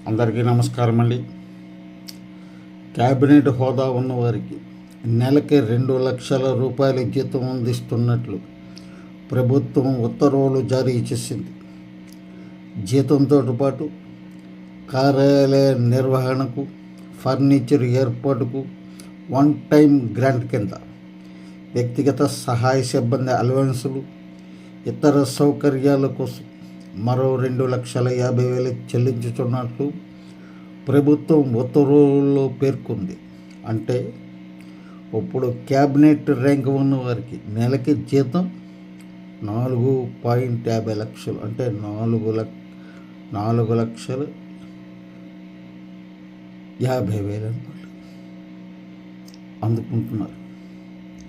అందరికీ నమస్కారం అండి. క్యాబినెట్ హోదా ఉన్నవారికి నెలకి 2 లక్షల రూపాయల జీతం అందిస్తున్నట్లు ప్రభుత్వం ఉత్తర్వులు జారీ చేసింది. జీతంతో పాటు కార్యాలయ నిర్వహణకు, ఫర్నిచర్ ఏర్పాటుకు వన్ టైం గ్రాంట్ కింద వ్యక్తిగత సహాయ సిబ్బంది అలవెన్సులు, ఇతర సౌకర్యాల కోసం మరో 2,50,000 చెల్లించుతున్నట్లు ప్రభుత్వం ఉత్తర్వుల్లో పేర్కొంది. అంటే ఇప్పుడు క్యాబినెట్ ర్యాంక్ ఉన్న వారికి నెలకి జీతం 4.50 లక్షలు, అంటే 4,50,000 అందుకుంటున్నారు.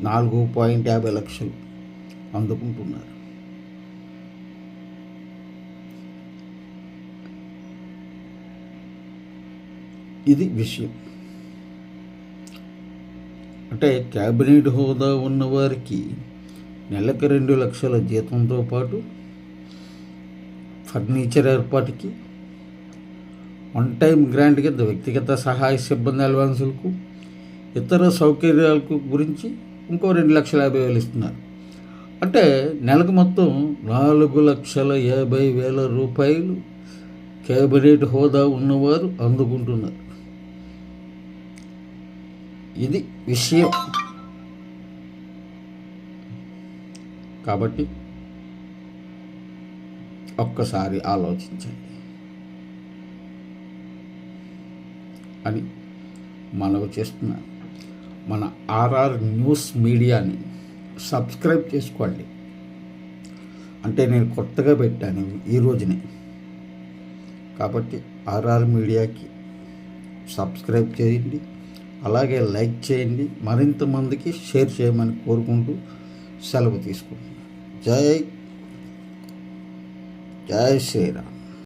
4.50 లక్షలు అందుకుంటున్నారు. ఇది విషయం. అంటే క్యాబినెట్ హోదా ఉన్నవారికి నెలకు 2 లక్షల జీతంతో పాటు ఫర్నిచర్ ఏర్పాటుకి, వన్ టైం గ్రాంట్ కింద వ్యక్తిగత సహాయ సిబ్బంది అలవెన్సులకు, ఇతర సౌకర్యాలకు గురించి ఇంకో 2,50,000 ఇస్తున్నారు. అంటే నెలకు మొత్తం 4,50,000 రూపాయలు క్యాబినెట్ హోదా ఉన్నవారు అందుకుంటున్నారు. ఇది విషయం. కాబట్టి ఒక్కసారి ఆలోచించండి అని మనవి చేస్తున్నాను. మన ఆర్ఆర్ న్యూస్ మీడియాని సబ్స్క్రైబ్ చేసుకోండి. అంటే నేను కొత్తగా పెట్టాను ఈ రోజునే. కాబట్టి ఆర్ఆర్ మీడియాకి సబ్స్క్రైబ్ చేయండి, అలాగే లైక్ చేయండి, మరింత మందికి షేర్ చేయమని కోరుకుంటూ సెలవు తీసుకుంటున్నాను. జై శ్రీరామ్.